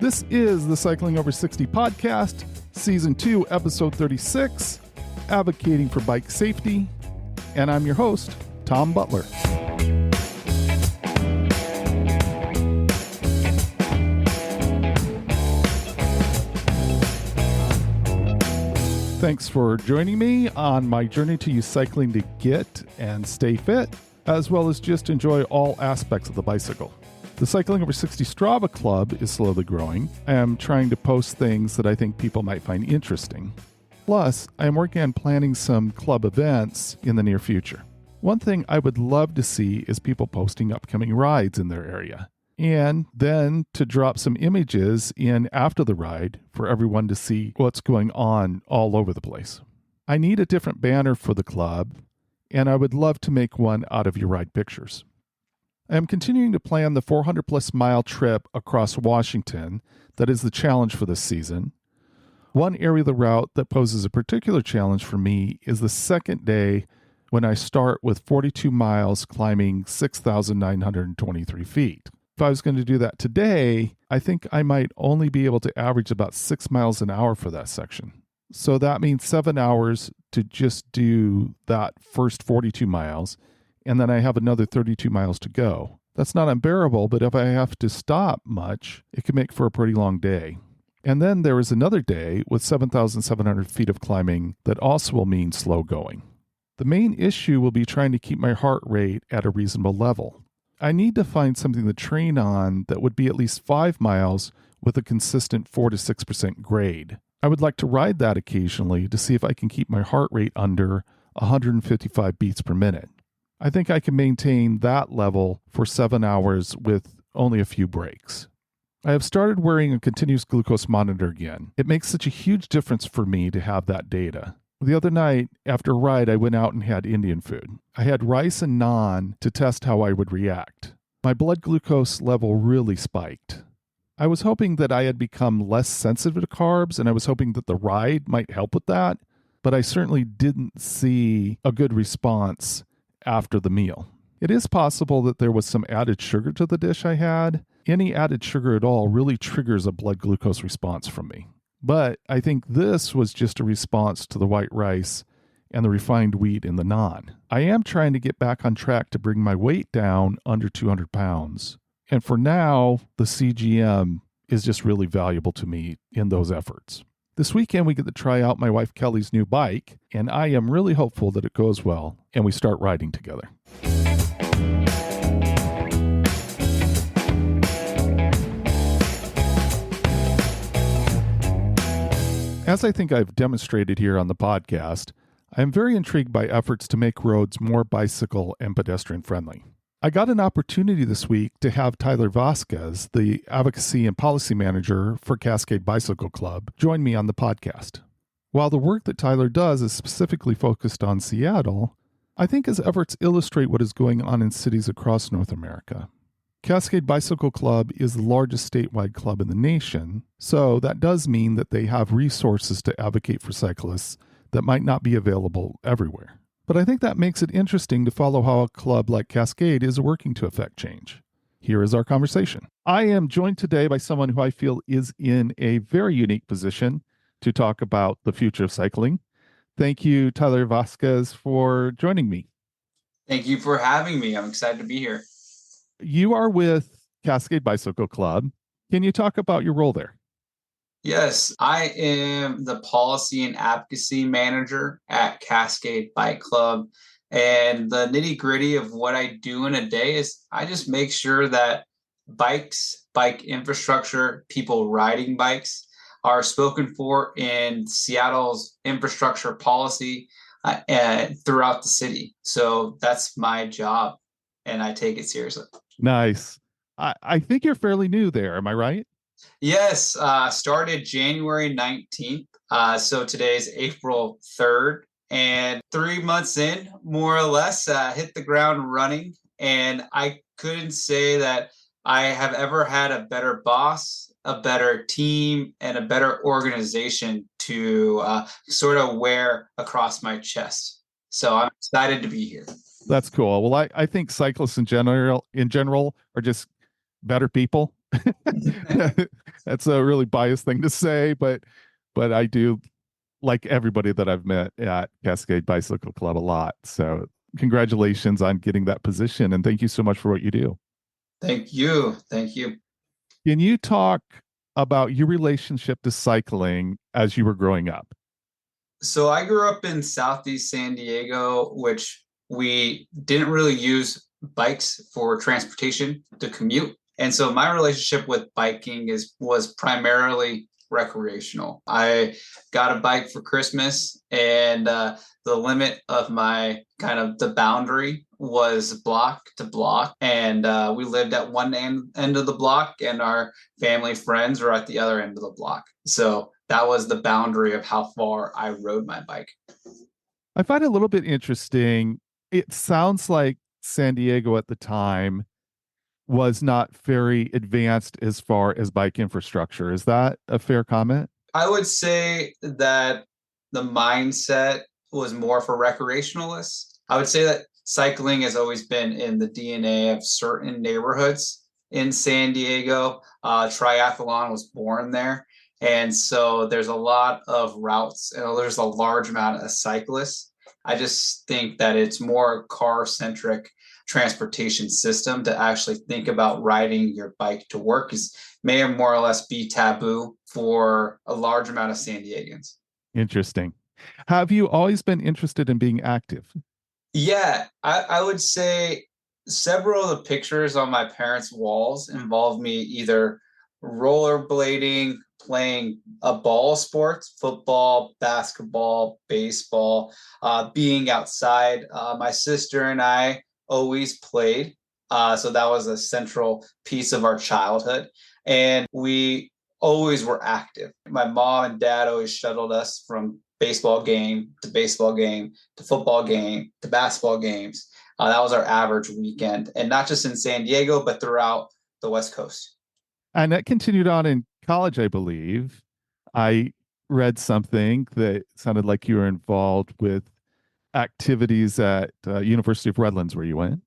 This is the Cycling Over 60 podcast, Season 2, Episode 36, Advocating for Bike Safety, and I'm your host, Tom Butler. Thanks for joining me on my journey to use cycling to get and stay fit, as well as just enjoy all aspects of the bicycle. The Cycling Over 60 Strava Club is slowly growing. I am trying to post things that I think people might find interesting. Plus, I am working on planning some club events in the near future. One thing I would love to see is people posting upcoming rides in their area, and then to drop some images in after the ride for everyone to see what's going on all over the place. I need a different banner for the club, and I would love to make one out of your ride pictures. I am continuing to plan the 400-plus mile trip across Washington that is the challenge for this season. One area of the route that poses a particular challenge for me is the second day when I start with 42 miles climbing 6,923 feet. If I was going to do that today, I think I might only be able to average about 6 miles an hour for that section. So that means 7 hours to just do that first 42 miles. And then I have another 32 miles to go. That's not unbearable, but if I have to stop much, it can make for a pretty long day. And then there is another day with 7,700 feet of climbing that also will mean slow going. The main issue will be trying to keep my heart rate at a reasonable level. I need to find something to train on that would be at least 5 miles with a consistent 4 to 6% grade. I would like to ride that occasionally to see if I can keep my heart rate under 155 beats per minute. I think I can maintain that level for 7 hours with only a few breaks. I have started wearing a continuous glucose monitor again. It makes such a huge difference for me to have that data. The other night, after a ride, I went out and had Indian food. I had rice and naan to test how I would react. My blood glucose level really spiked. I was hoping that I had become less sensitive to carbs, and I was hoping that the ride might help with that, but I certainly didn't see a good response after the meal. It is possible that there was some added sugar to the dish I had. Any added sugar at all really triggers a blood glucose response from me. But I think this was just a response to the white rice and the refined wheat in the naan. I am trying to get back on track to bring my weight down under 200 pounds. And for now, the CGM is just really valuable to me in those efforts. This weekend, we get to try out my wife Kelly's new bike, and I am really hopeful that it goes well and we start riding together. As I think I've demonstrated here on the podcast, I am very intrigued by efforts to make roads more bicycle and pedestrian friendly. I got an opportunity this week to have Tyler Vasquez, the Advocacy and Policy Manager for Cascade Bicycle Club, join me on the podcast. While the work that Tyler does is specifically focused on Seattle, I think his efforts illustrate what is going on in cities across North America. Cascade Bicycle Club is the largest statewide club in the nation, so that does mean that they have resources to advocate for cyclists that might not be available everywhere. But I think that makes it interesting to follow how a club like Cascade is working to affect change. Here is our conversation. I am joined today by someone who I feel is in a very unique position to talk about the future of cycling. Thank you, Tyler Vasquez, for joining me. Thank you for having me. I'm excited to be here. You are with Cascade Bicycle Club. Can you talk about your role there? Yes, I am the Policy and Advocacy Manager at Cascade Bike Club. And the nitty-gritty of what I do in a day is I just make sure that bikes, bike infrastructure, people riding bikes are spoken for in Seattle's infrastructure policy throughout the city. So that's my job, and I take it seriously. Nice. I think you're fairly new there. Am I right? Yes, started January 19th. So today's April 3rd. And 3 months in, more or less, hit the ground running. And I couldn't say that I have ever had a better boss, a better team, and a better organization to sort of wear across my chest. So I'm excited to be here. That's cool. Well, I think cyclists in general are just better people. That's a really biased thing to say, but I do like everybody that I've met at Cascade Bicycle Club a lot. So congratulations on getting that position, and thank you so much for what you do. Thank you. Thank you. Can you talk about your relationship to cycling as you were growing up? So I grew up in Southeast San Diego, which we didn't really use bikes for transportation to commute. And so my relationship with biking was primarily recreational. I got a bike for Christmas, and the limit of my kind of the boundary was block to block. And we lived at one end of the block, and our family friends were at the other end of the block. So that was the boundary of how far I rode my bike. I find it a little bit interesting. It sounds like San Diego at the time was not very advanced as far as bike infrastructure. Is that a fair comment? I would say that the mindset was more for recreationalists. I would say that cycling has always been in the DNA of certain neighborhoods in San Diego. Triathlon was born there. And so there's a lot of routes and there's a large amount of cyclists. I just think that it's more car centric transportation system to actually think about riding your bike to work is may more or less be taboo for a large amount of San Diegans. Interesting. Have you always been interested in being active? Yeah, I would say several of the pictures on my parents' walls involve me either rollerblading, playing a ball sports, football, basketball, baseball, being outside. My sister and I always played. So that was a central piece of our childhood. And we always were active. My mom and dad always shuttled us from baseball game to baseball game to football game to basketball games. That was our average weekend, and not just in San Diego, but throughout the West Coast. And that continued on in college, I believe. I read something that sounded like you were involved with activities at University of Redlands where you went.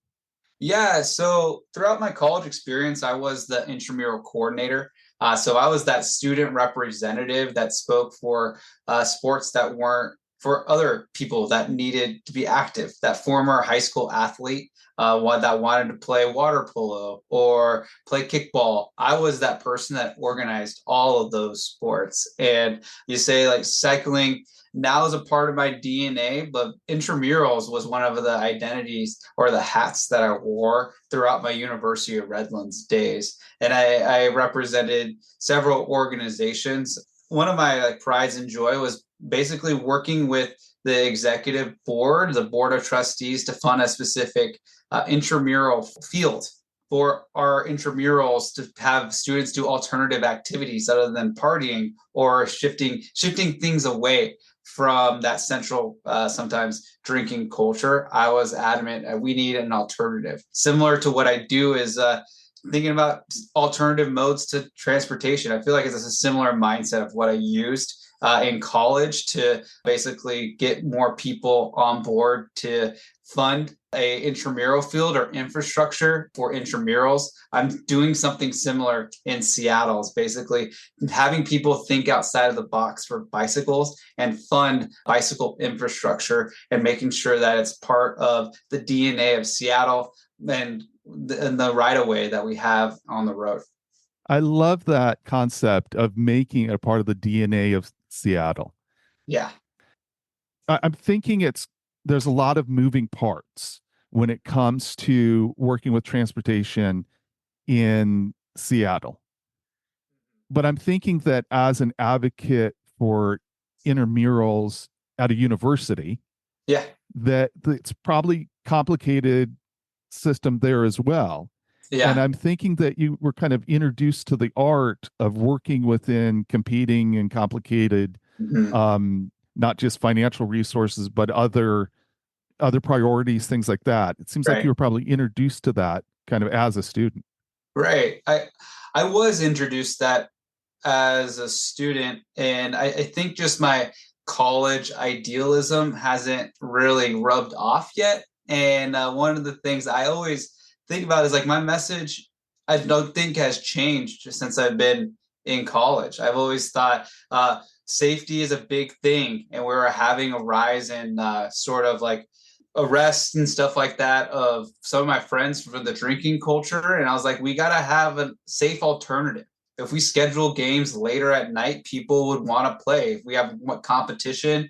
Yeah, so throughout my college experience, I was the intramural coordinator. So I was that student representative that spoke for sports that weren't for other people that needed to be active. That former high school athlete, one that wanted to play water polo or play kickball. I was that person that organized all of those sports. And you say like cycling now is a part of my DNA, but intramurals was one of the identities or the hats that I wore throughout my University of Redlands days. And I represented several organizations. One of my like prides and joy was basically working with the executive board, the board of trustees, to fund a specific intramural field for our intramurals to have students do alternative activities other than partying or shifting things away from that central sometimes drinking culture. I was adamant we need an alternative. Similar to what I do is thinking about alternative modes to transportation. I feel like it's a similar mindset of what I used in college to basically get more people on board to fund a intramural field or infrastructure for intramurals. I'm doing something similar in Seattle. It's basically having people think outside of the box for bicycles and fund bicycle infrastructure and making sure that it's part of the DNA of Seattle and the right of way that we have on the road. I love that concept of making it a part of the DNA of Seattle. Yeah. I'm thinking there's a lot of moving parts when it comes to working with transportation in Seattle. But I'm thinking that as an advocate for intramurals at a university, Yeah. that it's probably complicated system there as well. And Yeah. I'm thinking that you were kind of introduced to the art of working within competing and complicated, Mhm. not just financial resources, but other priorities, things like that. It seems like you Right. were probably introduced to that kind of as a student. Right. I was introduced that as a student, and I think just my college idealism hasn't really rubbed off yet. And one of the things I always think about is like my message I don't think has changed since I've been in college. I've always thought safety is a big thing, and we're having a rise in sort of like arrests and stuff like that of some of my friends for the drinking culture. And I was like, we got to have a safe alternative. If we schedule games later at night, people would want to play. If we have competition,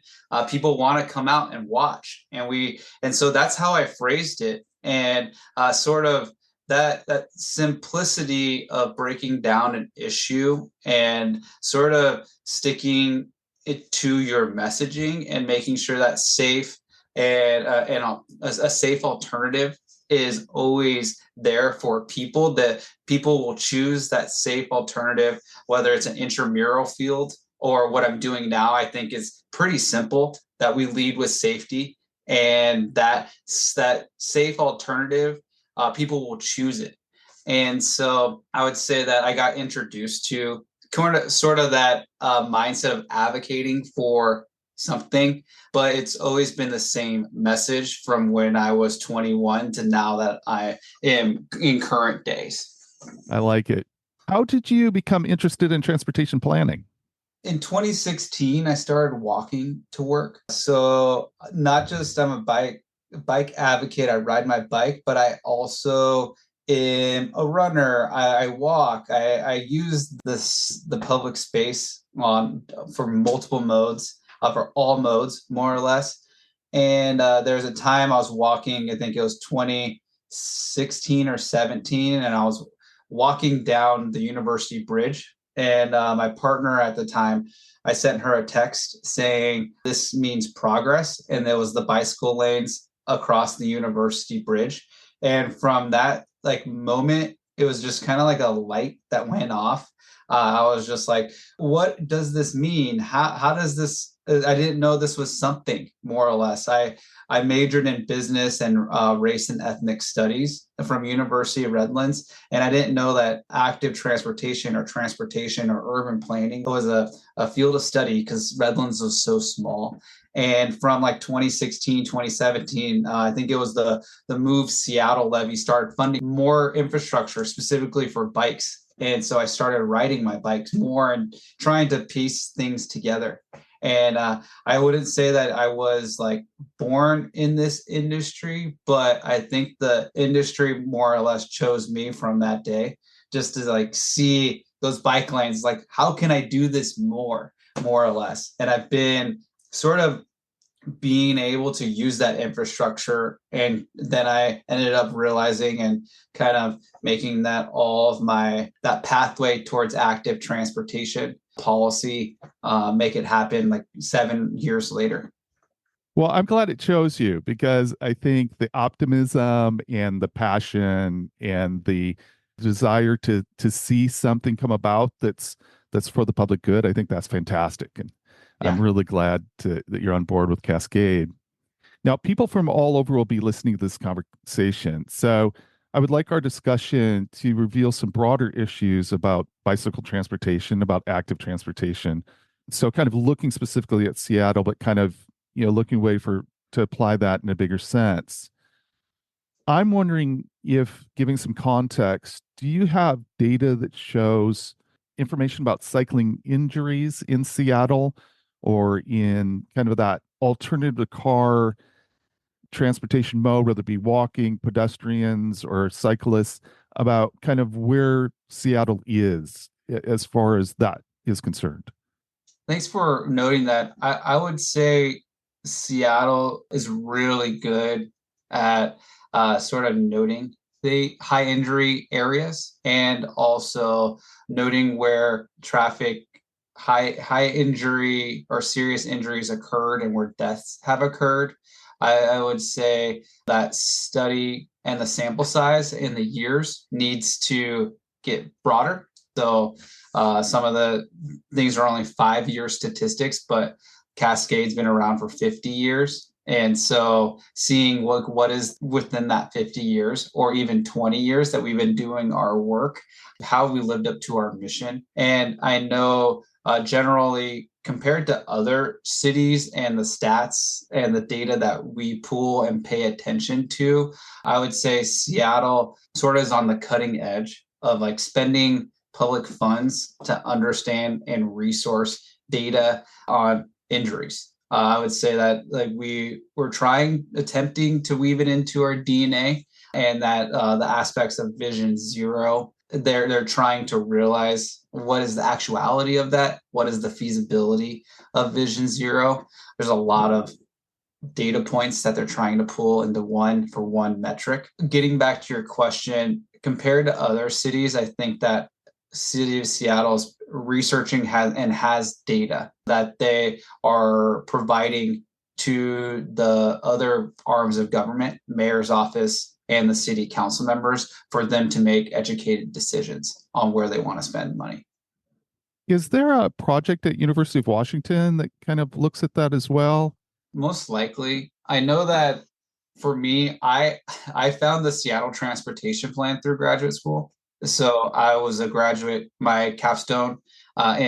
people want to come out and watch. And so that's how I phrased it. And sort of that simplicity of breaking down an issue and sort of sticking it to your messaging and making sure that's safe and a safe alternative is always there for people, that people will choose that safe alternative, whether it's an intramural field or what I'm doing now. I think is pretty simple, that we lead with safety, and that safe alternative, people will choose it. And so I would say that I got introduced to sort of that mindset of advocating for something, but it's always been the same message from when I was 21 to now that I am in current days. I like it. How did you become interested in transportation planning? In 2016, I started walking to work. So not just I'm a bike advocate, I ride my bike, but I also am a runner. I walk. I use the public space for multiple modes, for all modes, more or less. And there's a time I was walking, I think it was 2016 or 17, and I was walking down the University Bridge. And my partner at the time, I sent her a text saying, "This means progress." And there was the bicycle lanes across the University Bridge. And from that moment, it was just kind of like a light that went off. I was just like, what does this mean? How does this? I didn't know this was something, more or less. I majored in business and race and ethnic studies from University of Redlands, and I didn't know that active transportation or urban planning was a field of study because Redlands was so small. And from 2016, 2017, I think it was the Move Seattle levy started funding more infrastructure specifically for bikes. And so I started riding my bikes more and trying to piece things together. And I wouldn't say that I was born in this industry, but I think the industry more or less chose me from that day, just to see those bike lanes, how can I do this more or less. And I've been sort of being able to use that infrastructure, and then I ended up realizing and kind of making that all of that pathway towards active transportation policy, make it happen 7 years later. Well, I'm glad it chose you because I think the optimism and the passion and the desire to see something come about that's for the public good, I think that's fantastic. And Yeah. I'm really glad that you're on board with Cascade. Now, people from all over will be listening to this conversation. So I would like our discussion to reveal some broader issues about bicycle transportation, about active transportation. So kind of looking specifically at Seattle, but kind of, looking away to apply that in a bigger sense. I'm wondering if, giving some context, do you have data that shows information about cycling injuries in Seattle or in kind of that alternative to car transportation mode, whether it be walking, pedestrians, or cyclists, about kind of where Seattle is as far as that is concerned? Thanks for noting that. I would say Seattle is really good at sort of noting the high injury areas and also noting where high injury or serious injuries occurred and where deaths have occurred. I would say that study and the sample size in the years needs to get broader. So some of the things are only 5-year statistics, but Cascade's been around for 50 years. And so seeing what is within that 50 years or even 20 years that we've been doing our work, how have we lived up to our mission? And I know generally compared to other cities and the stats and the data that we pull and pay attention to, I would say Seattle sort of is on the cutting edge of like spending public funds to understand and resource data on injuries. I would say that like we were attempting to weave it into our DNA, and that the aspects of Vision Zero, they're trying to realize what is the actuality of that, what is the feasibility of Vision Zero. There's a lot of data points that they're trying to pull into one metric. Getting back to your question, compared to other cities, I think that city of Seattle is researching has data that they are providing to the other arms of government, mayor's office, and the city council members for them to make educated decisions on where they want to spend money. Is there a project at University of Washington that kind of looks at that as well? Most likely. I know that for me, I found the Seattle transportation plan through graduate school. So I was a graduate. My capstone at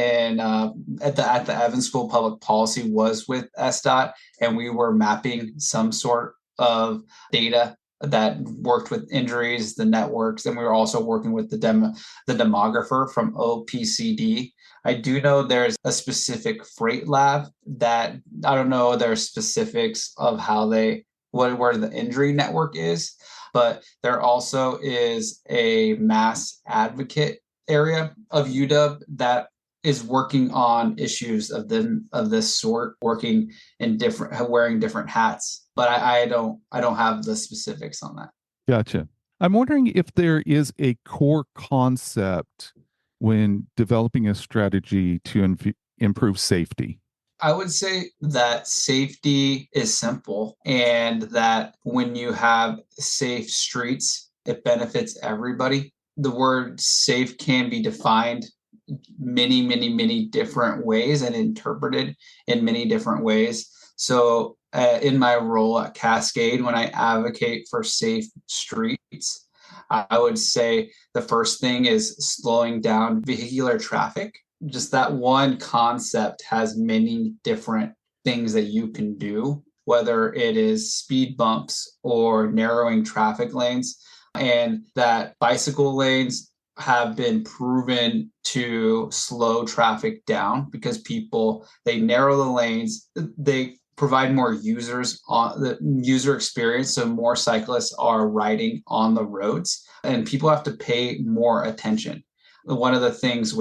the Evans School of Public Policy was with SDOT, and we were mapping some sort of data that worked with injuries, the networks, and we were also working with the demographer from OPCD. I do know there's a specific freight lab that I don't know their specifics of how where the injury network is, but there also is a mass advocate area of UW that is working on issues of this sort, working in wearing different hats. But I don't have the specifics on that. Gotcha. I'm wondering if there is a core concept when developing a strategy to improve safety. I would say that safety is simple, and that when you have safe streets, it benefits everybody. The word safe can be defined many, many, many different ways and interpreted in many different ways. So in my role at Cascade, when I advocate for safe streets, I would say the first thing is slowing down vehicular traffic. Just that one concept has many different things that you can do, whether it is speed bumps or narrowing traffic lanes, and that bicycle lanes have been proven to slow traffic down because they narrow the lanes, they provide more users on the user experience, so more cyclists are riding on the roads, and people have to pay more attention. One of the things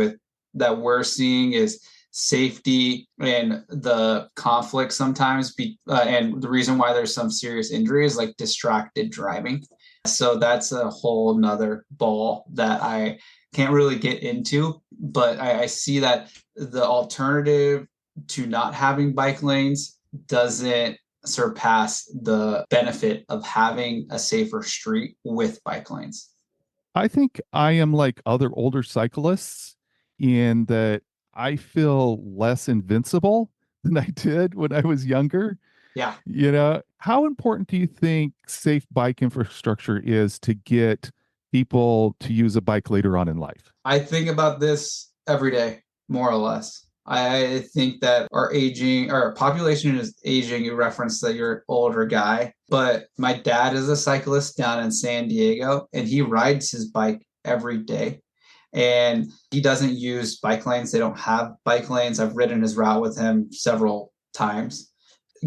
that we're seeing is safety and the conflict sometimes and the reason why there's some serious injuries like distracted driving. So that's a whole nother ball that I can't really get into, but I see that the alternative to not having bike lanes doesn't surpass the benefit of having a safer street with bike lanes. I think I am like other older cyclists in that I feel less invincible than I did when I was younger. Yeah. How important do you think safe bike infrastructure is to get people to use a bike later on in life? I think about this every day, more or less. I think that our population is aging. You referenced that you're an older guy, but my dad is a cyclist down in San Diego, and he rides his bike every day. And he doesn't use bike lanes. They don't have bike lanes. I've ridden his route with him several times.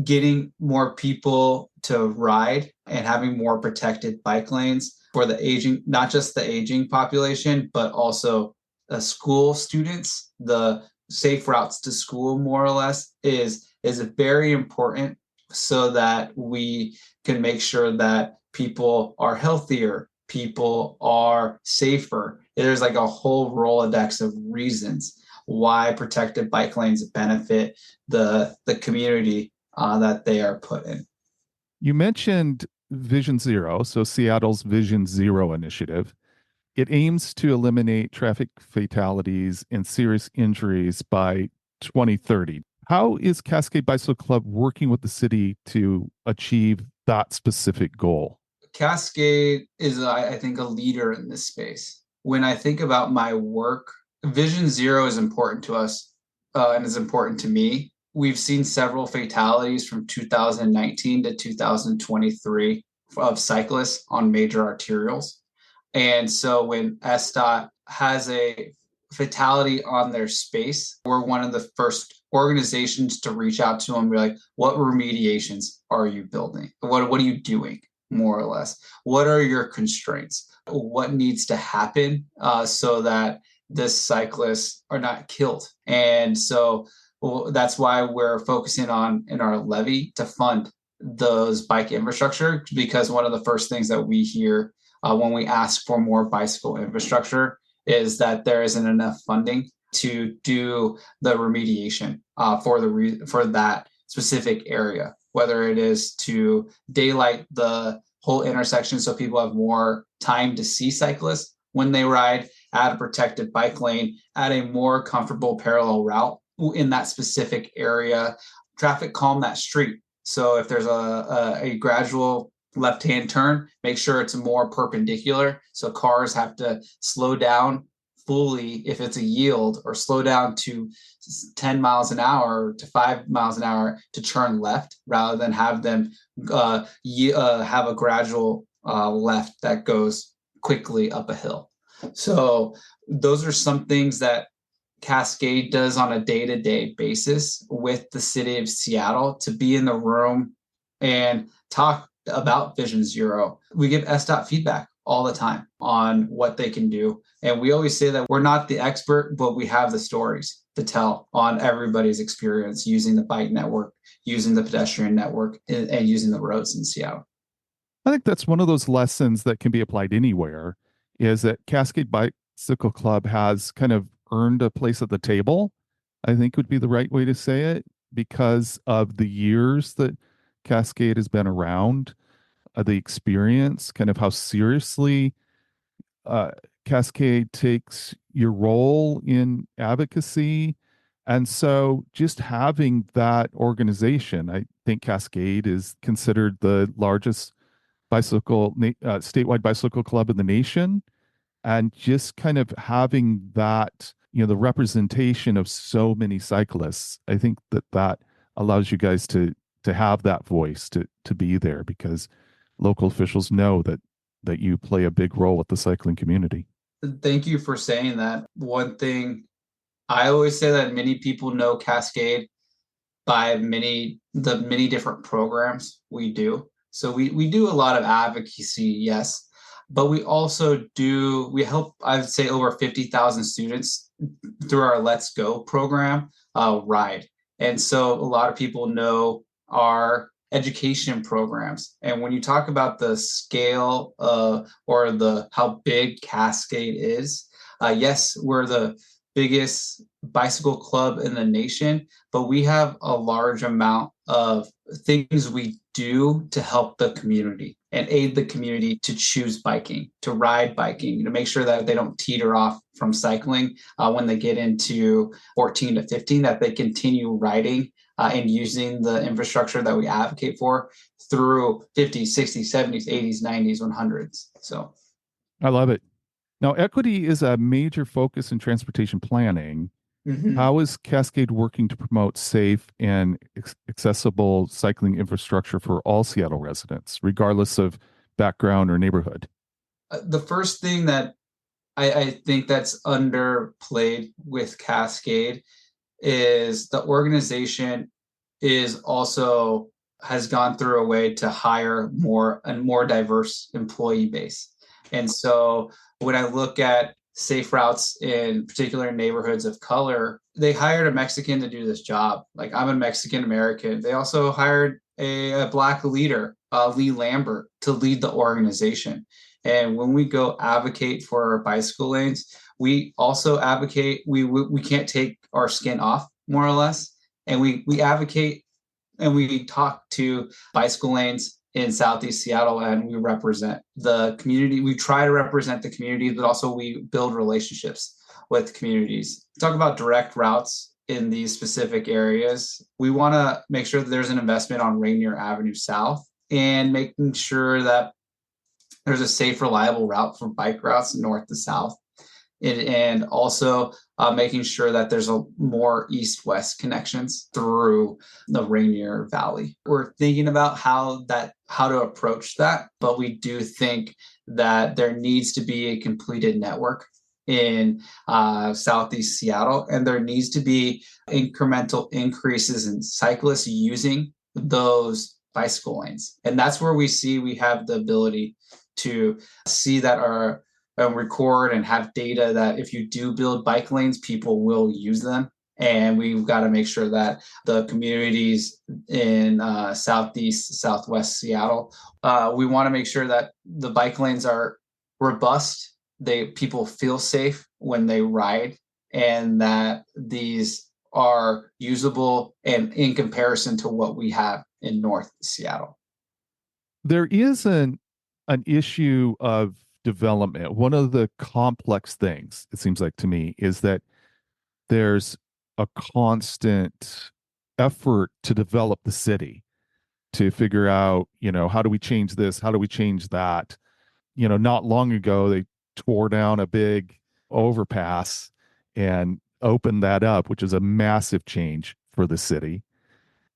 Getting more people to ride and having more protected bike lanes for the aging, not just the aging population, but also the school students, the safe routes to school, more or less, is very important so that we can make sure that people are healthier, people are safer. There's like a whole Rolodex of reasons why protected bike lanes benefit the community that they are put in. You mentioned Vision Zero, so Seattle's Vision Zero initiative. It aims to eliminate traffic fatalities and serious injuries by 2030. How is Cascade Bicycle Club working with the city to achieve that specific goal? Cascade is, I think, a leader in this space. When I think about my work, Vision Zero is important to us and is important to me. We've seen several fatalities from 2019 to 2023 of cyclists on major arterials. And so when SDOT has a fatality on their space, we're one of the first organizations to reach out to them and be like, what remediations are you building? What are you doing, more or less? What are your constraints? What needs to happen so that this cyclists are not killed? And so that's why we're focusing on in our levy to fund those bike infrastructure, because one of the first things that we hear when we ask for more bicycle infrastructure is that there isn't enough funding to do the remediation for that specific area, whether it is to daylight the whole intersection so people have more time to see cyclists when they ride, add a protected bike lane, add a more comfortable parallel route in that specific area, traffic calm that street. So if there's a gradual left-hand turn, make sure it's more perpendicular. So cars have to slow down fully if it's a yield, or slow down to 10 miles an hour to 5 miles an hour to turn left, rather than have them have a gradual left that goes quickly up a hill. So those are some things that Cascade does on a day-to-day basis with the city of Seattle, to be in the room and talk about Vision Zero. We give SDOT feedback all the time on what they can do. And we always say that we're not the expert, but we have the stories to tell on everybody's experience using the bike network, using the pedestrian network, and using the roads in Seattle. I think that's one of those lessons that can be applied anywhere, is that Cascade Bicycle Club has kind of earned a place at the table, I think would be the right way to say it, because of the years that Cascade has been around, the experience, kind of how seriously Cascade takes your role in advocacy. And so just having that organization, I think Cascade is considered the largest statewide bicycle club in the nation. And just kind of having that, the representation of so many cyclists, I think that allows you guys to have that voice, to be there, because local officials know that you play a big role with the cycling community. Thank you for saying that. One thing I always say, that many people know Cascade by the many different programs we do. So we do a lot of advocacy, yes, but we also we help, I would say, over 50,000 students through our Let's Go program ride. And so a lot of people know our education programs. And when you talk about the scale or how big Cascade is, yes, we're the biggest bicycle club in the nation, but we have a large amount of things we do to help the community and aid the community to choose biking, to ride biking, to make sure that they don't teeter off from cycling when they get into 14 to 15, that they continue riding and using the infrastructure that we advocate for through 50s, 60s, 70s, 80s, 90s, 100s. So I love it. Now, equity is a major focus in transportation planning. Mm-hmm. How is Cascade working to promote safe and accessible cycling infrastructure for all Seattle residents, regardless of background or neighborhood? The first thing that I think that's underplayed with Cascade is the organization has gone through a way to hire a more diverse employee base. And so when I look at safe routes in particular neighborhoods of color, they hired a Mexican to do this job. Like, I'm a Mexican American. They also hired a Black leader, Lee Lambert, to lead the organization. And when we go advocate for our bicycle lanes, we also advocate, we can't take our skin off, more or less. And we advocate and we talk to bicycle lanes in Southeast Seattle, and we represent the community. We try to represent the community, but also we build relationships with communities. Talk about direct routes in these specific areas. We want to make sure that there's an investment on Rainier Avenue South, and making sure that there's a safe, reliable route for bike routes north to south. and also making sure that there's a more east-west connections through the Rainier Valley. We're thinking about how to approach that, but we do think that there needs to be a completed network in Southeast Seattle, and there needs to be incremental increases in cyclists using those bicycle lanes. And that's where we have the ability to see that our record and have data that if you do build bike lanes, people will use them. And we've got to make sure that the communities in Southeast, Southwest Seattle, we want to make sure that the bike lanes are robust. People feel safe when they ride, and that these are usable and in comparison to what we have in North Seattle. There is an issue of development. One of the complex things, it seems like to me, is that there's a constant effort to develop the city, to figure out, how do we change this? How do we change that? Not long ago, they tore down a big overpass and opened that up, which is a massive change for the city.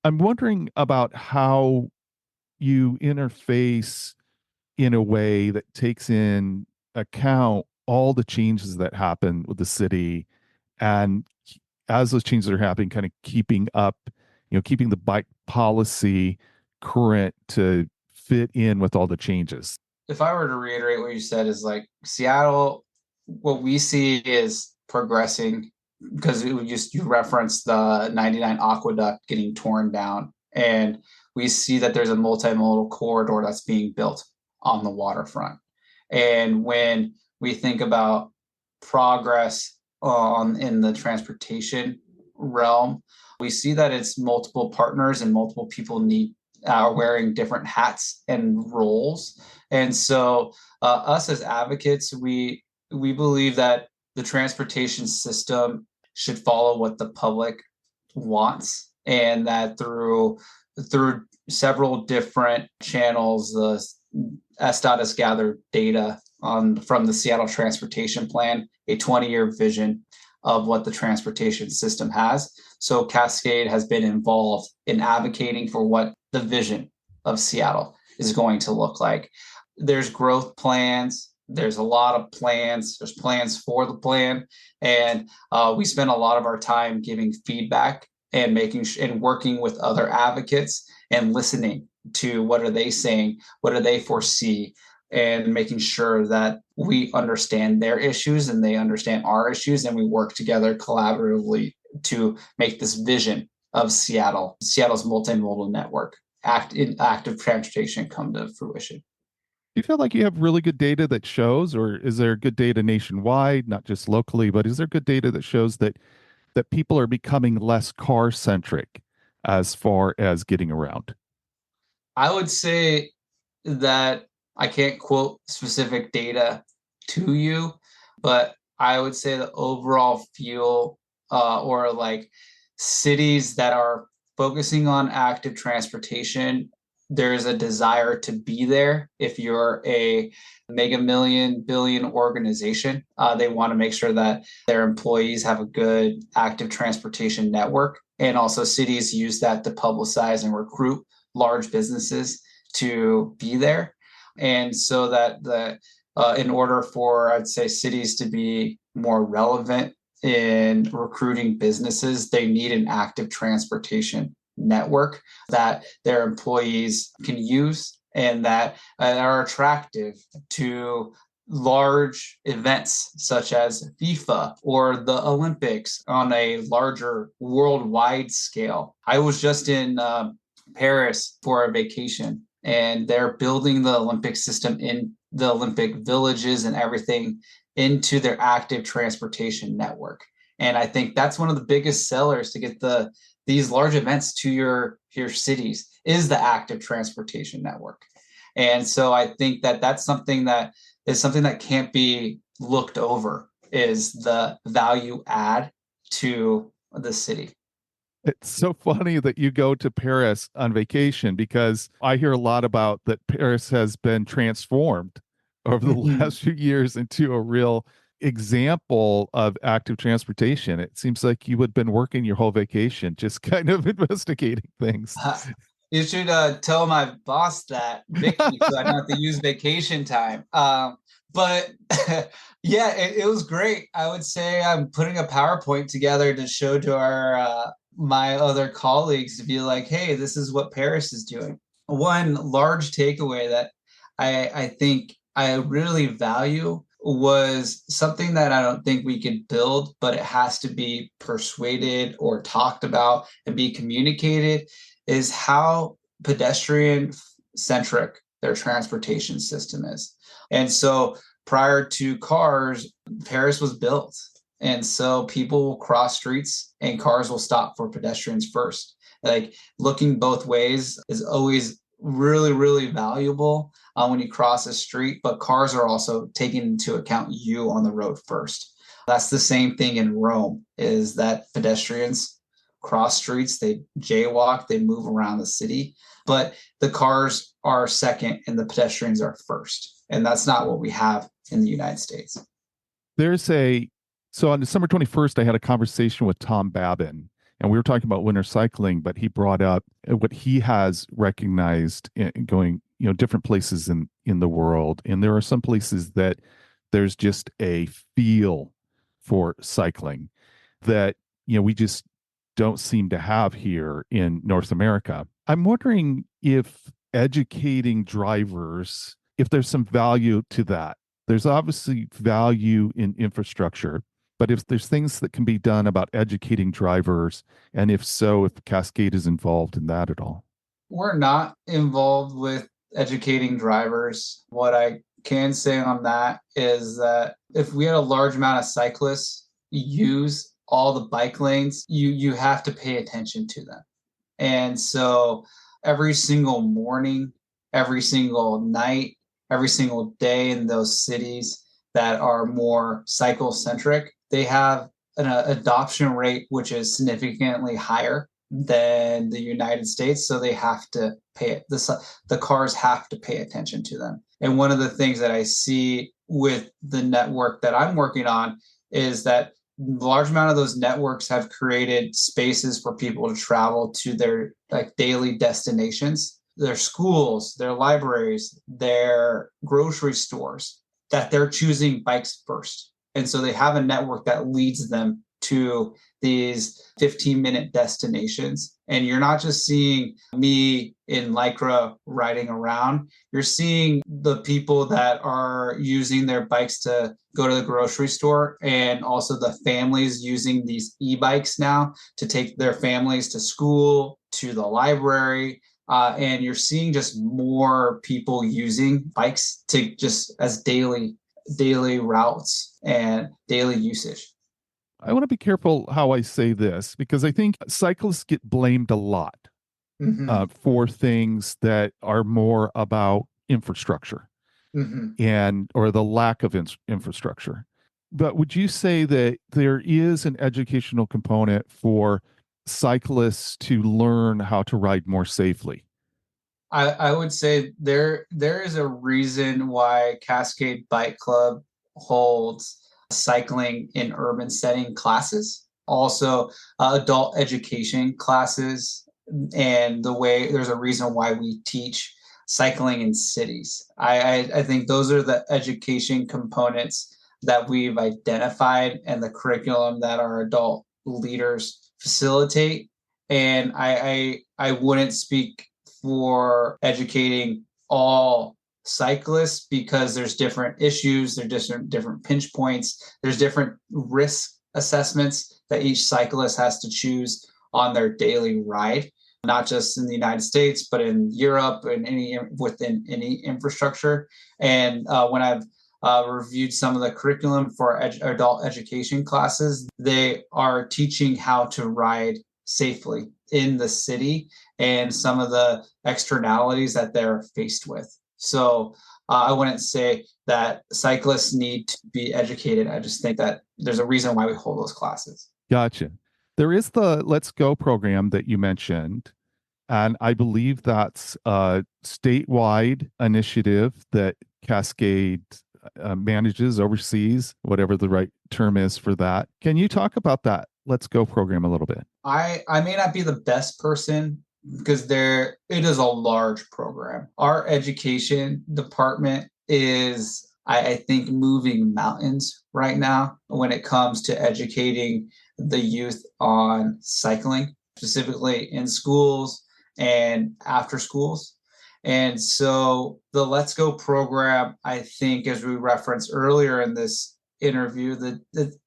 I'm wondering about how you interface in a way that takes in account all the changes that happen with the city, and as those changes are happening, kind of keeping up, keeping the bike policy current to fit in with all the changes. If I were to reiterate what you said, is like Seattle, what we see is progressing, because you referenced the 99 aqueduct getting torn down, and we see that there's a multimodal corridor that's being built on the waterfront. And when we think about progress in the transportation realm, we see that it's multiple partners and multiple people are wearing different hats and roles. And so us as advocates, we believe that the transportation system should follow what the public wants, and that through several different channels, the SDOT has gathered data from the Seattle Transportation Plan, a 20-year vision of what the transportation system has. So Cascade has been involved in advocating for what the vision of Seattle is going to look like. There's growth plans. There's a lot of plans. There's plans for the plan. And we spend a lot of our time giving feedback and and working with other advocates and listening to what are they saying, what do they foresee, and making sure that we understand their issues and they understand our issues, and we work together collaboratively to make this vision of Seattle's multimodal network, active transportation come to fruition. Do you feel like you have really good data that shows, or is there good data nationwide, not just locally, but is there good data that shows that people are becoming less car centric as far as getting around? I would say that I can't quote specific data to you, but I would say the overall feel or like cities that are focusing on active transportation, there's a desire to be there. If you're a mega billion organization, they want to make sure that their employees have a good active transportation network. And also cities use that to publicize and recruit large businesses to be there. And so that in order for, I'd say, cities to be more relevant in recruiting businesses, they need an active transportation network that their employees can use, and that are attractive to large events such as FIFA or the Olympics on a larger worldwide scale. I was just in Paris for a vacation, and they're building the Olympic system in the Olympic villages and everything into their active transportation network. And I think that's one of the biggest sellers to get these large events to your cities is the active transportation network. And so I think that that's something that can't be looked over, is the value add to the city. It's so funny that you go to Paris on vacation, because I hear a lot about that Paris has been transformed over the last few years into a real example of active transportation. It seems like you had been working your whole vacation, just kind of investigating things. You should tell my boss that, Vicky, so I don't have to use vacation time. But yeah, it was great. I would say I'm putting a PowerPoint together to show to our my other colleagues to be like, hey, this is what Paris is doing. One large takeaway that I think I really value was something that I don't think we could build, but it has to be persuaded or talked about and be communicated, is how pedestrian centric their transportation system is. And so prior to cars, Paris was built. And so people will cross streets and cars will stop for pedestrians first. Like looking both ways is always really, really valuable when you cross a street, but cars are also taking into account you on the road first. That's the same thing in Rome, is that pedestrians cross streets, they jaywalk, they move around the city, but the cars are second and the pedestrians are first. And that's not what we have in the United States. So on December 21st, I had a conversation with Tom Babin, and we were talking about winter cycling, but he brought up what he has recognized in going, different places in the world. And there are some places that there's just a feel for cycling that, we just don't seem to have here in North America. I'm wondering if educating drivers, if there's some value to that. There's obviously value in infrastructure, but if there's things that can be done about educating drivers, and if so, if Cascade is involved in that at all. We're not involved with educating drivers. What I can say on that is that if we had a large amount of cyclists use all the bike lanes, you have to pay attention to them. And so every single morning, every single night, every single day in those cities that are more cycle centric, they have an adoption rate which is significantly higher than the United States. So they have to pay the cars have to pay attention to them. And one of the things that I see with the network that I'm working on is that a large amount of those networks have created spaces for people to travel to their like daily destinations, their schools, their libraries, their grocery stores, that they're choosing bikes first. And so they have a network that leads them to these 15-minute destinations. And you're not just seeing me in Lycra riding around, you're seeing the people that are using their bikes to go to the grocery store, and also the families using these e-bikes now to take their families to school, to the library. And you're seeing just more people using bikes to just as daily routes and daily usage. I want to be careful how I say this because I think cyclists get blamed a lot for things that are more about infrastructure and or the lack of infrastructure. But would you say that there is an educational component for cyclists to learn how to ride more safely? I would say there is a reason why Cascade Bike Club holds cycling in urban setting classes, also adult education classes, and there's a reason why we teach cycling in cities. I think those are the education components that we've identified and the curriculum that our adult leaders facilitate. And I wouldn't speak for educating all cyclists because there's different issues, there's different pinch points, there's different risk assessments that each cyclist has to choose on their daily ride, not just in the United States, but in Europe and within any infrastructure. And when I've reviewed some of the curriculum for adult education classes, they are teaching how to ride safely in the city and some of the externalities that they're faced with. So I wouldn't say that cyclists need to be educated. I just think that there's a reason why we hold those classes. Gotcha. There is the Let's Go program that you mentioned, and I believe that's a statewide initiative that Cascade manages, oversees, whatever the right term is for that. Can you talk about that Let's Go program a little bit? I may not be the best person because it is a large program. Our education department is I think moving mountains right now when it comes to educating the youth on cycling, specifically in schools and after schools. And so the Let's Go program, I think, as we referenced earlier in this interview, the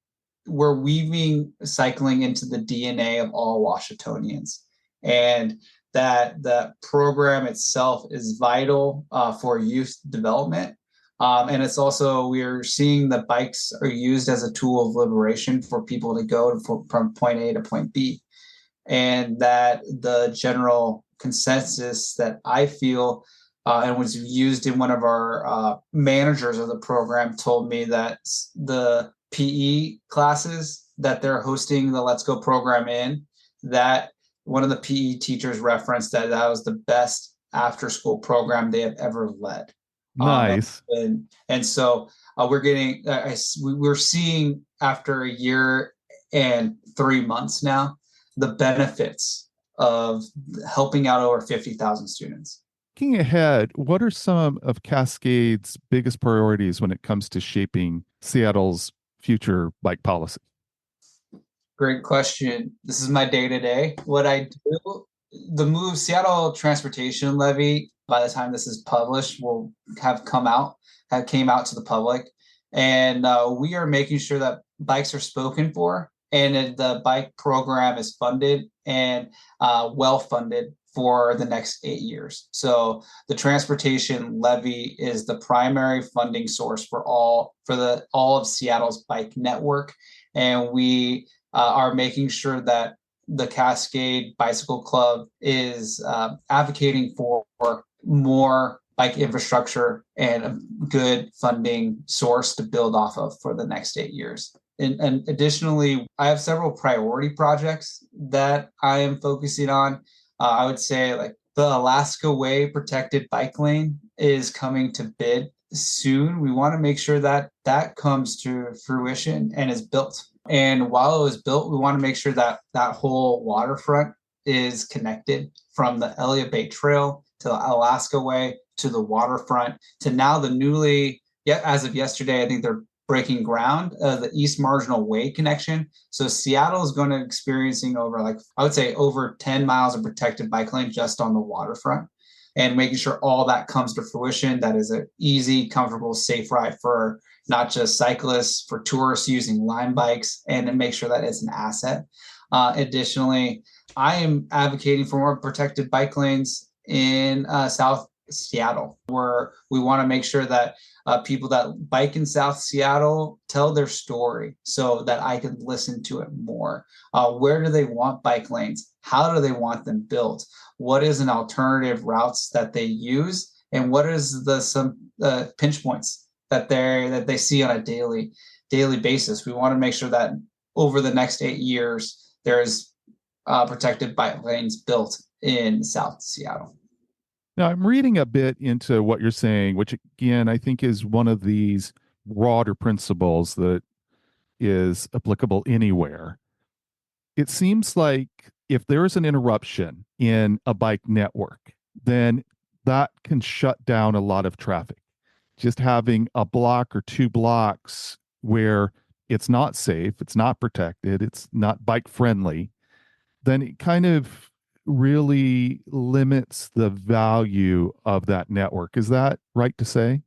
we're weaving cycling into the DNA of all Washingtonians, and that the program itself is vital for youth development. And it's also, we're seeing that bikes are used as a tool of liberation for people to go from point A to point B. And that the general consensus that I feel and was used in one of our managers of the program told me that the PE classes that they're hosting the Let's Go program in, that one of the PE teachers referenced that was the best after school program they have ever led. Nice. And so we're seeing after a year and 3 months now, the benefits of helping out over 50,000 students. Looking ahead, what are some of Cascade's biggest priorities when it comes to shaping Seattle's future bike policy? Great question. This is my day to day. What I do, the move Seattle Transportation Levy, by the time this is published, will came out to the public. And we are making sure that bikes are spoken for and the bike program is funded and well funded for the next 8 years. So the transportation levy is the primary funding source for all of Seattle's bike network. And we are making sure that the Cascade Bicycle Club is advocating for more bike infrastructure and a good funding source to build off of for the next 8 years. And additionally, I have several priority projects that I am focusing on. I would say like the Alaska Way protected bike lane is coming to bid soon. We want to make sure that that comes to fruition and is built. And while it was built, we want to make sure that that whole waterfront is connected from the Elliott Bay Trail to the Alaska Way to the waterfront to now the newly, as of yesterday, I think they're breaking ground, the East Marginal Way connection. So Seattle is going to experiencing over 10 miles of protected bike lane just on the waterfront, and making sure all that comes to fruition. That is an easy, comfortable, safe ride for not just cyclists, for tourists using Lime bikes, and to make sure that it's an asset. Additionally, I am advocating for more protected bike lanes in South Seattle, where we want to make sure that people that bike in South Seattle tell their story so that I can listen to it more. Where do they want bike lanes? How do they want them built? What is an alternative routes that they use? And what is some pinch points that they see on a daily basis? We want to make sure that over the next 8 years, there's protected bike lanes built in South Seattle. Now, I'm reading a bit into what you're saying, which again, I think is one of these broader principles that is applicable anywhere. It seems like if there is an interruption in a bike network, then that can shut down a lot of traffic. Just having a block or 2 blocks where it's not safe, it's not protected, it's not bike friendly, then it kind of really limits the value of that network. Is that right to say?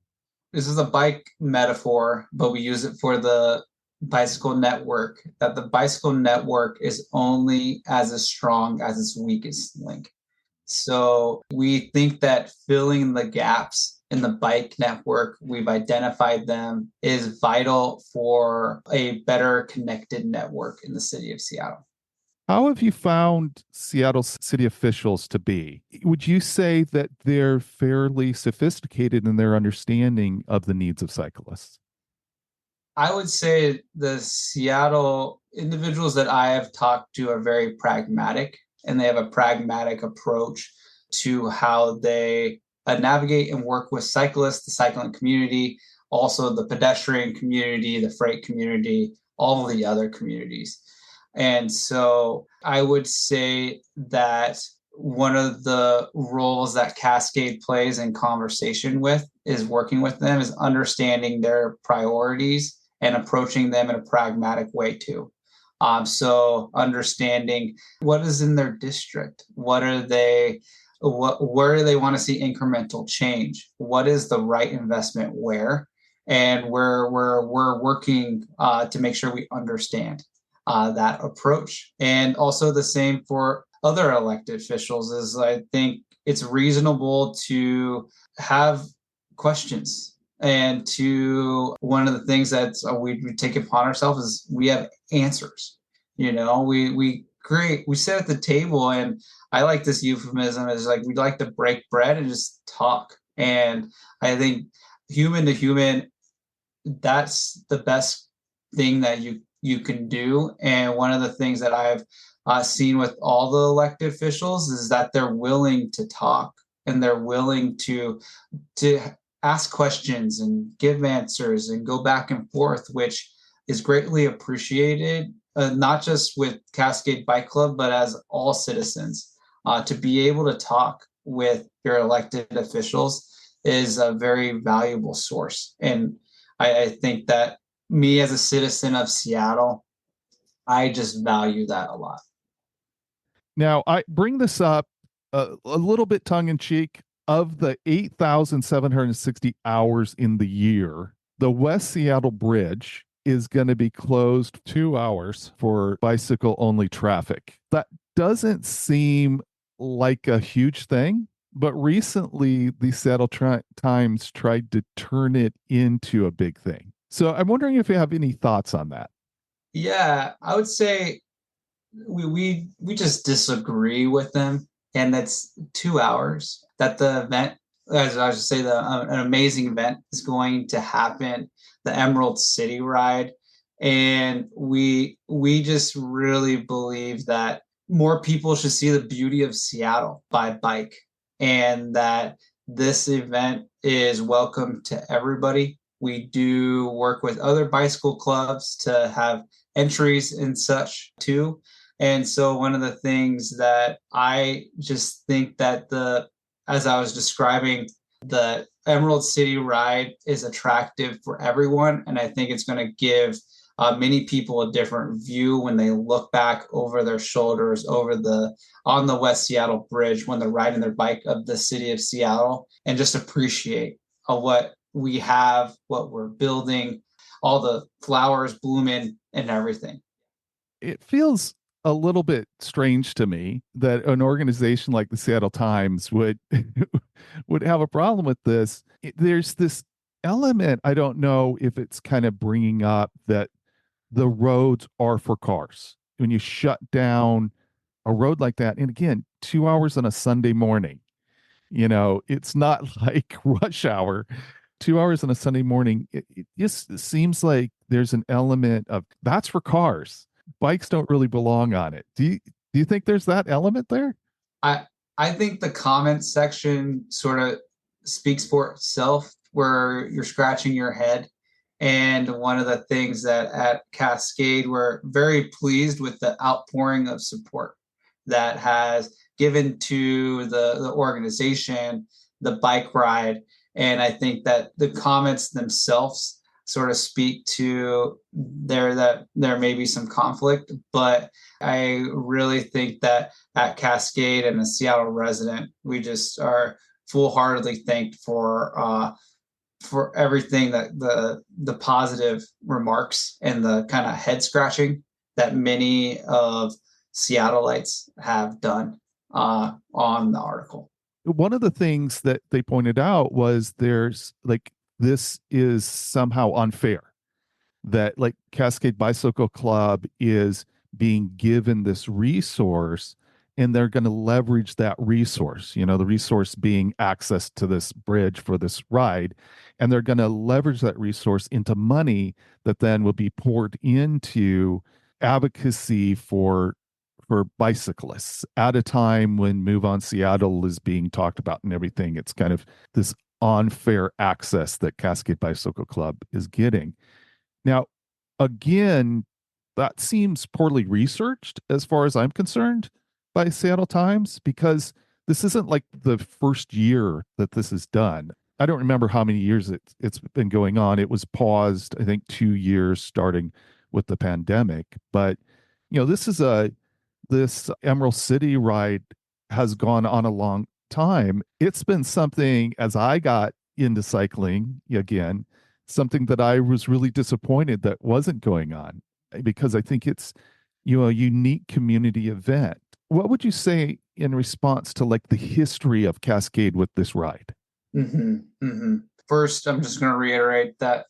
This is a bike metaphor, but we use it for the bicycle network, that the bicycle network is only as strong as its weakest link. So we think that filling the gaps in the bike network, we've identified them, is vital for a better connected network in the city of Seattle. How have you found Seattle city officials to be? Would you say that they're fairly sophisticated in their understanding of the needs of cyclists? I would say the Seattle individuals that I have talked to are very pragmatic, and they have a pragmatic approach to how they navigate and work with cyclists, the cycling community, also the pedestrian community, the freight community, all of the other communities. And so I would say that one of the roles that Cascade plays in conversation with is working with them is understanding their priorities and approaching them in a pragmatic way too. So understanding what is in their district, where do they want to see incremental change? What is the right investment where? And we're working to make sure we understand that approach. And also the same for other elected officials is I think it's reasonable to have questions. And to one of the things that we take upon ourselves is we have answers. We sit at the table, and I like this euphemism is like we'd like to break bread and just talk. And I think human to human, that's the best thing that you can do. And one of the things that I've seen with all the elected officials is that they're willing to talk and they're willing to ask questions and give answers and go back and forth, which is greatly appreciated, not just with Cascade Bike Club, but as all citizens. To be able to talk with your elected officials is a very valuable source. And I think that me as a citizen of Seattle, I just value that a lot. Now, I bring this up a little bit tongue in cheek. Of the 8,760 hours in the year, the West Seattle Bridge is going to be closed 2 hours for bicycle only traffic. That doesn't seem like a huge thing, but recently the Seattle Times tried to turn it into a big thing. So I'm wondering if you have any thoughts on that. Yeah, I would say we just disagree with them, and that's 2 hours. That the event, as I should say, an amazing event is going to happen, the Emerald City Ride, and we just really believe that more people should see the beauty of Seattle by bike, and that this event is welcome to everybody. We do work with other bicycle clubs to have entries and such too. And so one of the things that I just think that as I was describing, the Emerald City Ride is attractive for everyone. And I think it's going to give many people a different view when they look back over their shoulders on the West Seattle Bridge when they're riding their bike of the city of Seattle, and just appreciate what we have, what we're building, all the flowers blooming and everything. It feels a little bit strange to me that an organization like the Seattle Times would would have a problem with this. There's this element, I don't know if it's kind of bringing up that the roads are for cars. When you shut down a road like that, and again, 2 hours on a Sunday morning, it's not like rush hour. 2 hours on a Sunday morning, it just seems like there's an element of that's for cars. Bikes don't really belong on it. Do you think there's that element there? I I think the comment section sort of speaks for itself, where you're scratching your head. And one of the things that at Cascade, we're very pleased with the outpouring of support that has given to the organization, the bike ride. And I think that the comments themselves sort of speak to that there may be some conflict, but I really think that at Cascade and a Seattle resident, we just are full-heartedly thanked for everything, that the positive remarks and the kind of head scratching that many of Seattleites have done on the article. One of the things that they pointed out was there's like this is somehow unfair that like Cascade Bicycle Club is being given this resource and they're going to leverage that resource, the resource being access to this bridge for this ride. And they're going to leverage that resource into money that then will be poured into advocacy for bicyclists at a time when Move On Seattle is being talked about and everything. It's kind of this unfair access that Cascade Bicycle Club is getting. Now, again, that seems poorly researched as far as I'm concerned by Seattle Times, because this isn't like the first year that this is done. I don't remember how many years it's been going on. It was paused, I think, 2 years starting with the pandemic. But this Emerald City ride has gone on a long time. It's been something, as I got into cycling again, something that I was really disappointed that wasn't going on, because I think it's a unique community event. What would you say in response to like the history of Cascade with this ride? hmm hmm First, I'm just going to reiterate that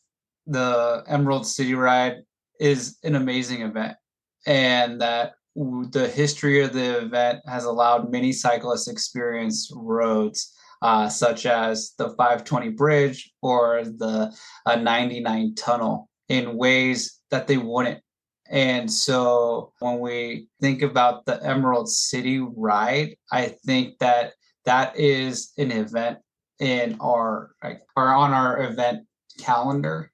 the Emerald City Ride is an amazing event, and that the history of the event has allowed many cyclists experience roads such as the 520 bridge or the 99 tunnel in ways that they wouldn't. And so when we think about the Emerald City Ride, I think that that is an event in our like or on our event calendar,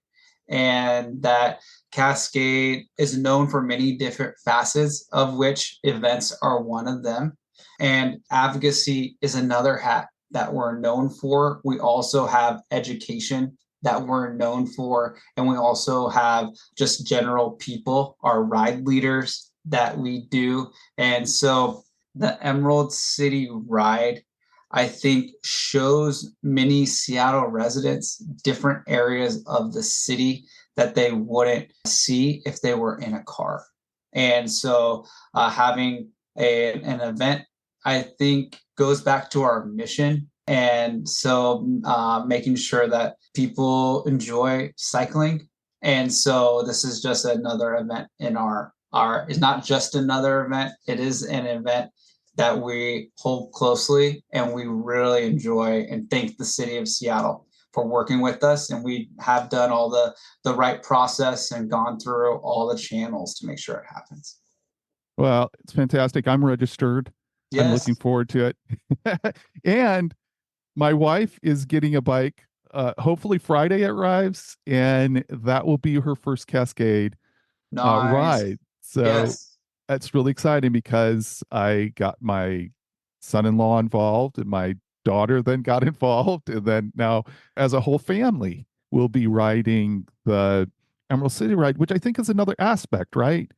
and that Cascade is known for many different facets, of which events are one of them. And advocacy is another hat that we're known for. We also have education that we're known for, and we also have just general people, our ride leaders that we do. And so the Emerald City Ride, I think, shows many Seattle residents different areas of the city that they wouldn't see if they were in a car. And so having an event, I think, goes back to our mission. And so making sure that people enjoy cycling. And so this is just another event in our it's not just another event, it is an event that we hold closely, and we really enjoy and thank the city of Seattle for working with us. And we have done all the right process and gone through all the channels to make sure it happens. Well, it's fantastic. I'm registered. I'm looking Yes. forward to it. And my wife is getting a bike. Hopefully Friday it arrives, and that will be her first Cascade Nice. ride. So Yes. that's really exciting, because I got my son-in-law involved, and my daughter then got involved, and then now as a whole family we'll be riding the Emerald City ride, which I think is another aspect, right?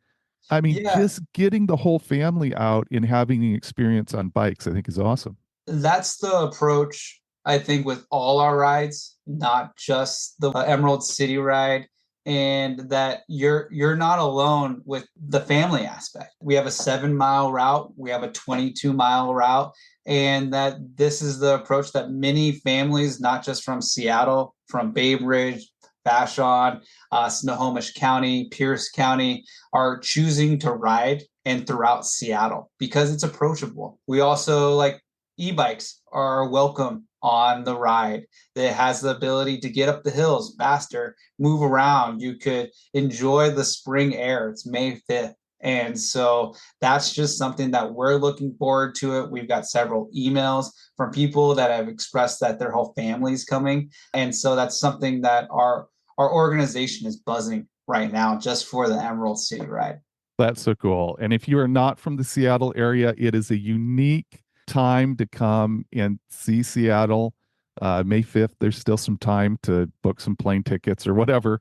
I mean, Yeah, just getting the whole family out and having the experience on bikes, I think is awesome. that's the approach, I think, with all our rides, not just the Emerald City ride. And that you're not alone with the family aspect. We have a 7 mile route, we have a 22-mile route, and that this is the approach that many families, not just from Seattle, from Bay Ridge, Vashon, Snohomish County, Pierce County, are choosing to ride and throughout Seattle because it's approachable. We also like e-bikes are welcome on the ride. That has the ability to get up the hills faster, move around. You could enjoy the spring air. It's May 5th. And so that's just something that we're looking forward to it. We've got several emails from people that have expressed that their whole family's coming. And so that's something that our organization is buzzing right now just for the Emerald City ride. That's so cool. And if you are not from the Seattle area, it is a unique time to come and see Seattle. May 5th, there's still some time to book some plane tickets or whatever.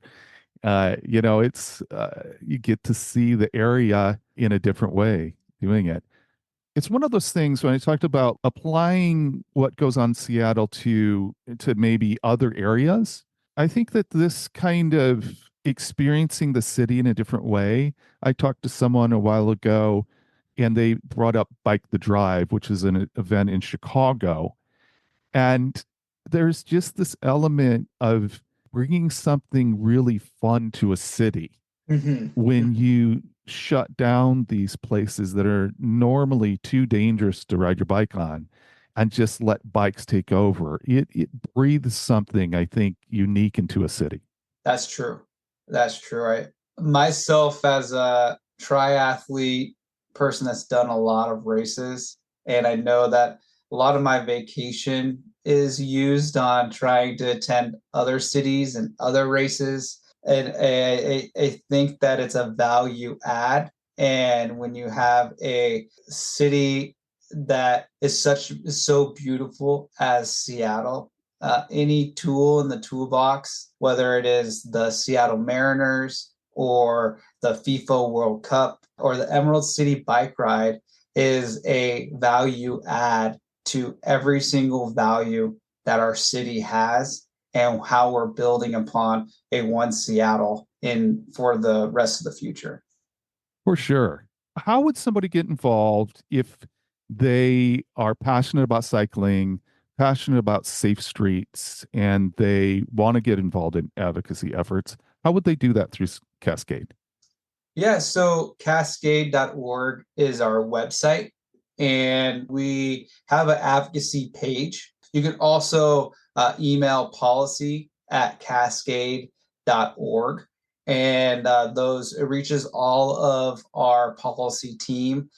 It's you get to see the area in a different way doing it. It's one of those things when I talked about applying what goes on in Seattle to maybe other areas. I think that this kind of experiencing the city in a different way. I talked to someone a while ago, and they brought up Bike the Drive, which is an event in Chicago. And there's just this element of bringing something really fun to a city Mm-hmm. when you shut down these places that are normally too dangerous to ride your bike on, and just let bikes take over. It breathes something, I think, unique into a city. That's true. That's true. Right. Myself, as a triathlete person that's done a lot of races, and I know that a lot of my vacation is used on trying to attend other cities and other races. And I think that it's a value add. And when you have a city that is so beautiful as Seattle, any tool in the toolbox, whether it is the Seattle Mariners or the FIFA World Cup or the Emerald City Bike Ride, is a value add to every single value that our city has and how we're building upon a one Seattle in for the rest of the future. For sure. How would somebody get involved if they are passionate about cycling, passionate about safe streets, and they want to get involved in advocacy efforts? How would they do that through Cascade? Yeah, so cascade.org is our website, and we have an advocacy page. You can also email policy@cascade.org, and those it reaches all of our policy team.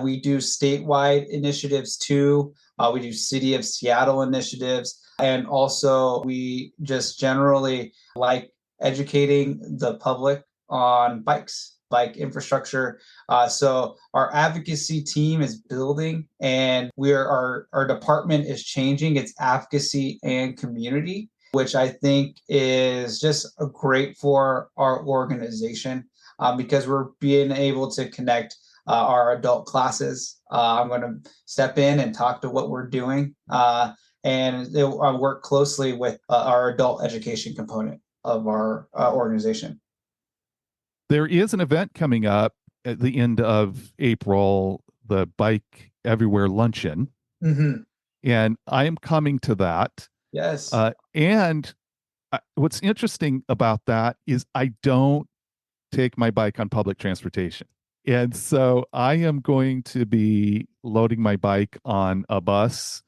We do statewide initiatives too. We do City of Seattle initiatives, and also we just generally like educating the public on bike infrastructure. So our advocacy team is building, and our department is changing. It's advocacy and community, which I think is just great for our organization because we're being able to connect our adult classes. I'm going to step in and talk to what we're doing, and I work closely with our adult education component of our organization. There is an event coming up at the end of April, the Bike Everywhere Luncheon, Mm-hmm. and I am coming to that. Yes. And what's interesting about that is I don't take my bike on public transportation. And so I am going to be loading my bike on a bus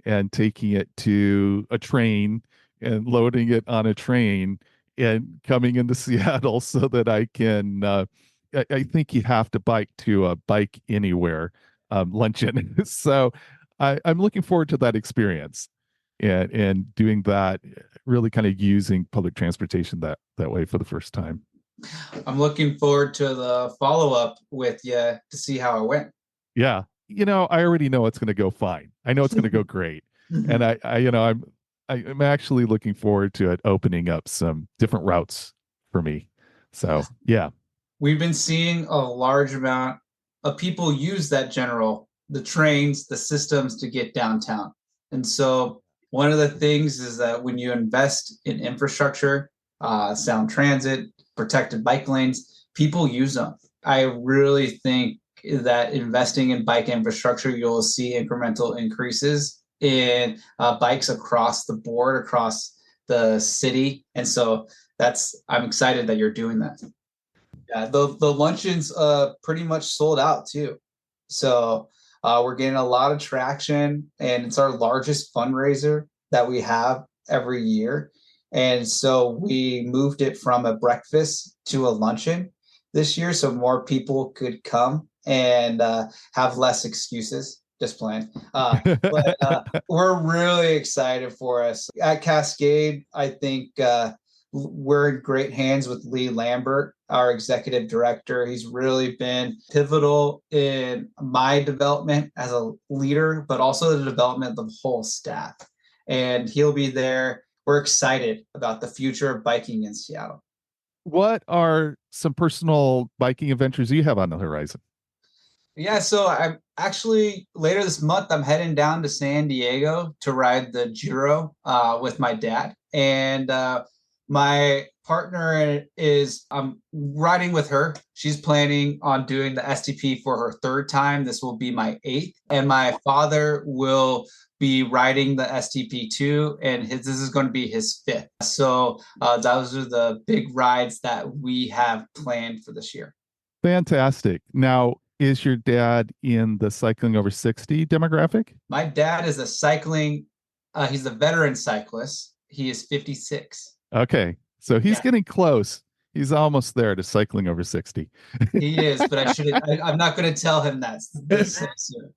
and taking it to a train and loading it on a train and coming into Seattle so that I can. I think you have to bike to a Bike Anywhere luncheon. So I'm looking forward to that experience and doing that, really kind of using public transportation that way for the first time. I'm looking forward to the follow up with you to see how it went. Yeah. I already know it's going to go fine. I know it's going to go great. And I'm actually looking forward to it opening up some different routes for me. So, yeah. We've been seeing a large amount of people use the trains, the systems to get downtown. And so one of the things is that when you invest in infrastructure, sound transit, protected bike lanes, people use them. I really think that investing in bike infrastructure, you'll see incremental increases in bikes across the board, across the city. And so I'm excited that you're doing that. Yeah, the luncheon's pretty much sold out too. So we're getting a lot of traction, and it's our largest fundraiser that we have every year. And so we moved it from a breakfast to a luncheon this year so more people could come and have less excuses. Just playing. But we're really excited for us. At Cascade, I think we're in great hands with Lee Lambert, our executive director. He's really been pivotal in my development as a leader, but also the development of the whole staff. And he'll be there. We're excited about the future of biking in Seattle. What are some personal biking adventures you have on the horizon? Yeah, so I'm actually later this month, I'm heading down to San Diego to ride the Giro with my dad. And my partner I'm riding with her. She's planning on doing the STP for her third time. This will be my eighth. And my father will be riding the STP too, and this is going to be his fifth. So those are the big rides that we have planned for this year. Fantastic. Now, is your dad in the cycling over 60 demographic? My dad is he's a veteran cyclist. He is 56. Okay. So he's getting close. He's almost there to cycling over 60. He is, but I'm not going to tell him that this soon.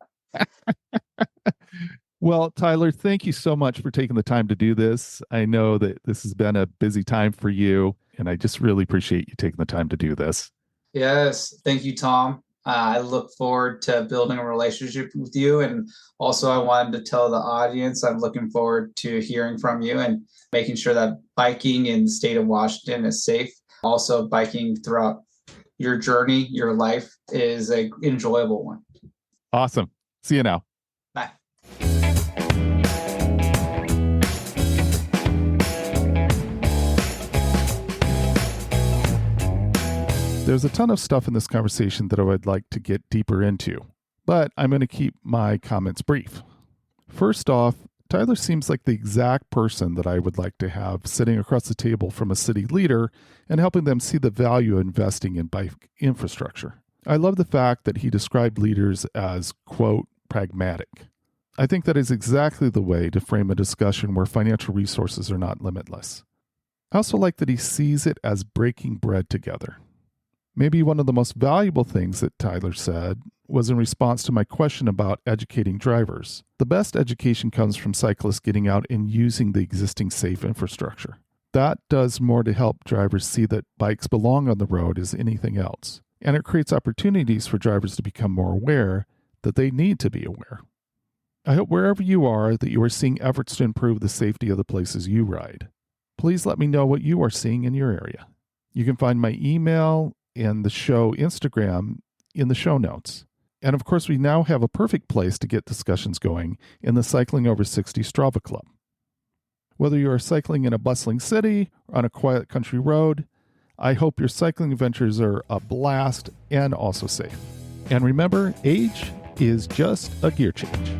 Well, Tyler, thank you so much for taking the time to do this. I know that this has been a busy time for you, and I just really appreciate you taking the time to do this. Yes, thank you, Tom. I look forward to building a relationship with you. And also, I wanted to tell the audience I'm looking forward to hearing from you and making sure that biking in the state of Washington is safe. Also, biking throughout your journey, your life is an enjoyable one. Awesome. See you now. Bye. There's a ton of stuff in this conversation that I would like to get deeper into, but I'm going to keep my comments brief. First off, Tyler seems like the exact person that I would like to have sitting across the table from a city leader and helping them see the value of investing in bike infrastructure. I love the fact that he described leaders as, quote, pragmatic. I think that is exactly the way to frame a discussion where financial resources are not limitless. I also like that he sees it as breaking bread together. Maybe one of the most valuable things that Tyler said was in response to my question about educating drivers. The best education comes from cyclists getting out and using the existing safe infrastructure. That does more to help drivers see that bikes belong on the road as anything else. And it creates opportunities for drivers to become more aware that they need to be aware. I hope wherever you are that you are seeing efforts to improve the safety of the places you ride. Please let me know what you are seeing in your area. You can find my email and the show Instagram in the show notes. And of course, we now have a perfect place to get discussions going in the Cycling Over 60 Strava Club. Whether you are cycling in a bustling city or on a quiet country road, I hope your cycling adventures are a blast and also safe. And remember, age is just a gear change.